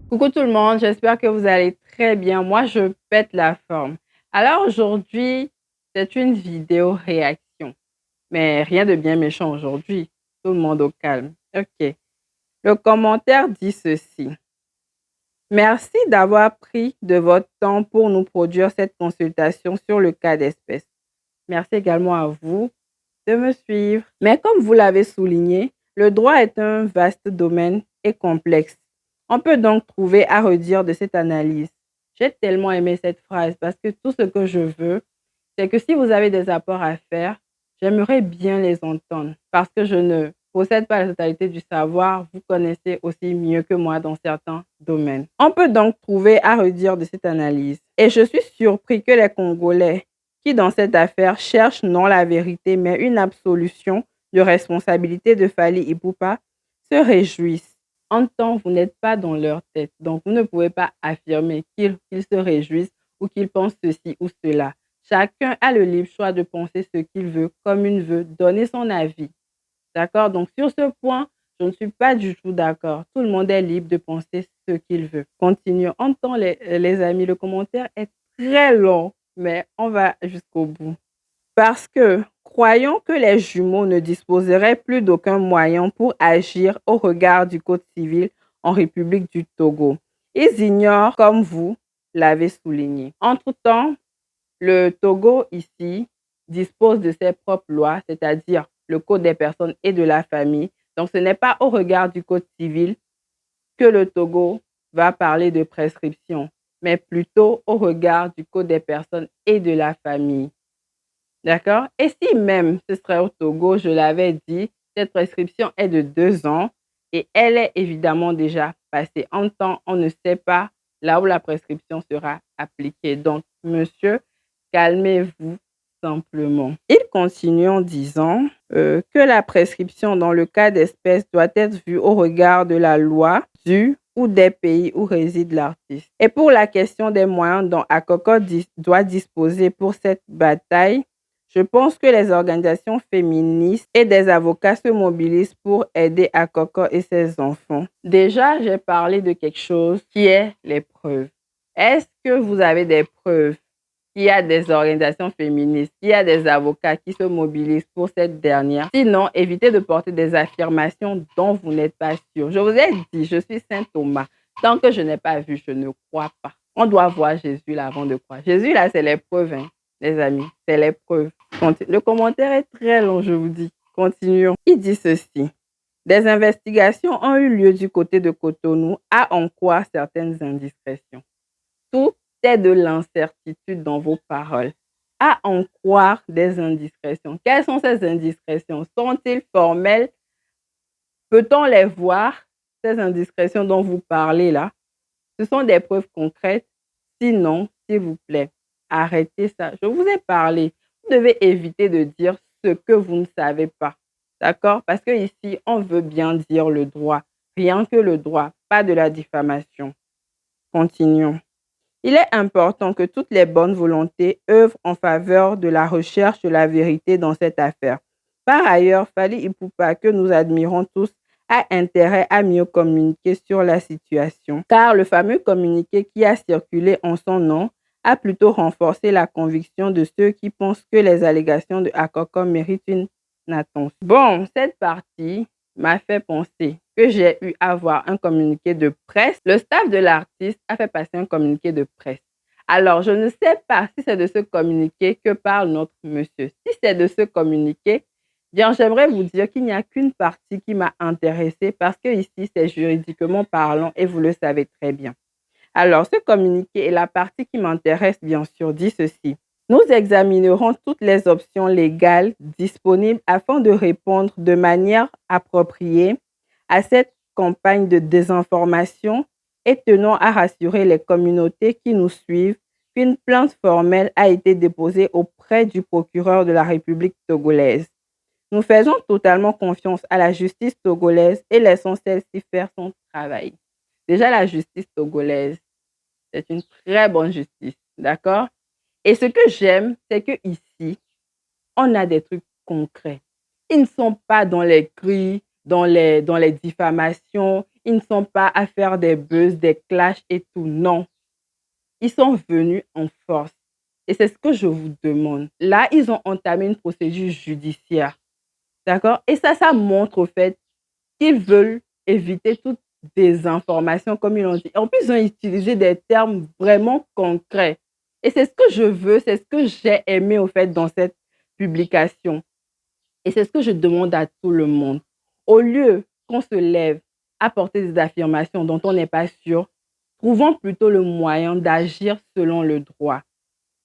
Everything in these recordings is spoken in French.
Coucou tout le monde, j'espère que vous allez très bien. Moi, je pète la forme. Alors aujourd'hui, c'est une vidéo réaction, mais rien de bien méchant aujourd'hui. Tout le monde au calme. Ok. Le commentaire dit ceci. Merci d'avoir pris de votre temps pour nous produire cette consultation sur le cas d'espèce. Merci également à vous de me suivre. Mais comme vous l'avez souligné, le droit est un vaste domaine et complexe. On peut donc trouver à redire de cette analyse. J'ai tellement aimé cette phrase parce que tout ce que je veux, c'est que si vous avez des apports à faire, j'aimerais bien les entendre parce que je ne possède pas la totalité du savoir. Vous connaissez aussi mieux que moi dans certains domaines. On peut donc trouver à redire de cette analyse. Et je suis surpris que les Congolais qui, dans cette affaire, cherchent non la vérité, mais une absolution de responsabilité de Fally Ipupa, se réjouissent. En temps, vous n'êtes pas dans leur tête, donc vous ne pouvez pas affirmer qu'ils se réjouissent ou qu'ils pensent ceci ou cela. Chacun a le libre choix de penser ce qu'il veut, comme il veut, donner son avis. D'accord? Donc, sur ce point, je ne suis pas du tout d'accord. Tout le monde est libre de penser ce qu'il veut. Continuons. En temps, les amis, le commentaire est très long, mais on va jusqu'au bout. Parce que, croyant que les jumeaux ne disposeraient plus d'aucun moyen pour agir au regard du Code civil en République du Togo, ils ignorent, comme vous l'avez souligné. Entre-temps, le Togo ici dispose de ses propres lois, c'est-à-dire le Code des personnes et de la famille. Donc, ce n'est pas au regard du Code civil que le Togo va parler de prescription, mais plutôt au regard du Code des personnes et de la famille. D'accord? Et si même ce serait au Togo, je l'avais dit, cette prescription est de 2 ans et elle est évidemment déjà passée. En temps, on ne sait pas là où la prescription sera appliquée. Donc, monsieur, calmez-vous simplement. Il continue en disant que la prescription dans le cas d'espèce doit être vue au regard de la loi du ou des pays où réside l'artiste. Et pour la question des moyens dont Akoko doit disposer pour cette bataille, je pense que les organisations féministes et des avocats se mobilisent pour aider Akoko et ses enfants. Déjà, j'ai parlé de quelque chose qui est les preuves. Est-ce que vous avez des preuves qu'il y a des organisations féministes, qu'il y a des avocats qui se mobilisent pour cette dernière? Sinon, évitez de porter des affirmations dont vous n'êtes pas sûr. Je vous ai dit, je suis Saint Thomas. Tant que je n'ai pas vu, je ne crois pas. On doit voir Jésus là avant de croire. Jésus là, c'est les preuves, hein, les amis. C'est les preuves. Le commentaire est très long, je vous dis. Continuons. Il dit ceci. Des investigations ont eu lieu du côté de Cotonou à en croire certaines indiscrétions. Tout est de l'incertitude dans vos paroles. À en croire des indiscrétions. Quelles sont ces indiscrétions? Sont-ils formelles? Peut-on les voir, ces indiscrétions dont vous parlez là? Ce sont des preuves concrètes. Sinon, s'il vous plaît, arrêtez ça. Je vous ai parlé. Vous devez éviter de dire ce que vous ne savez pas. D'accord? Parce que ici, on veut bien dire le droit. Rien que le droit, pas de la diffamation. Continuons. Il est important que toutes les bonnes volontés œuvrent en faveur de la recherche de la vérité dans cette affaire. Par ailleurs, Fally Ipupa, que nous admirons tous, a intérêt à mieux communiquer sur la situation, car le fameux communiqué qui a circulé en son nom a plutôt renforcé la conviction de ceux qui pensent que les allégations de Akoko méritent une attention. Bon, cette partie m'a fait penser que j'ai eu à voir un communiqué de presse. Le staff de l'artiste a fait passer un communiqué de presse. Alors, je ne sais pas si c'est de ce communiqué que parle notre monsieur. Si c'est de ce communiqué, bien, j'aimerais vous dire qu'il n'y a qu'une partie qui m'a intéressée parce que ici, c'est juridiquement parlant et vous le savez très bien. Alors, ce communiqué et la partie qui m'intéresse, bien sûr, dit ceci. Nous examinerons toutes les options légales disponibles afin de répondre de manière appropriée à cette campagne de désinformation et tenons à rassurer les communautés qui nous suivent qu'une plainte formelle a été déposée auprès du procureur de la République togolaise. Nous faisons totalement confiance à la justice togolaise et laissons celle-ci faire son travail. Déjà, la justice togolaise, c'est une très bonne justice, d'accord? Et ce que j'aime, c'est que ici, on a des trucs concrets. Ils ne sont pas dans les cris, dans les diffamations. Ils ne sont pas à faire des buzz, des clashs et tout. Non, ils sont venus en force. Et c'est ce que je vous demande. Là, ils ont entamé une procédure judiciaire. D'accord? Et ça montre au fait qu'ils veulent éviter toute désinformation, comme ils l'ont dit. En plus, ils ont utilisé des termes vraiment concrets. Et c'est ce que je veux, c'est ce que j'ai aimé au fait dans cette publication. Et c'est ce que je demande à tout le monde. Au lieu qu'on se lève à porter des affirmations dont on n'est pas sûr, trouvons plutôt le moyen d'agir selon le droit.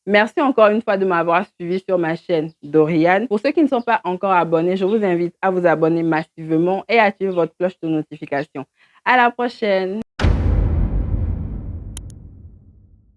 Merci encore une fois de m'avoir suivi sur ma chaîne Doriane. Pour ceux qui ne sont pas encore abonnés, je vous invite à vous abonner massivement et à activer votre cloche de notification. À la prochaine!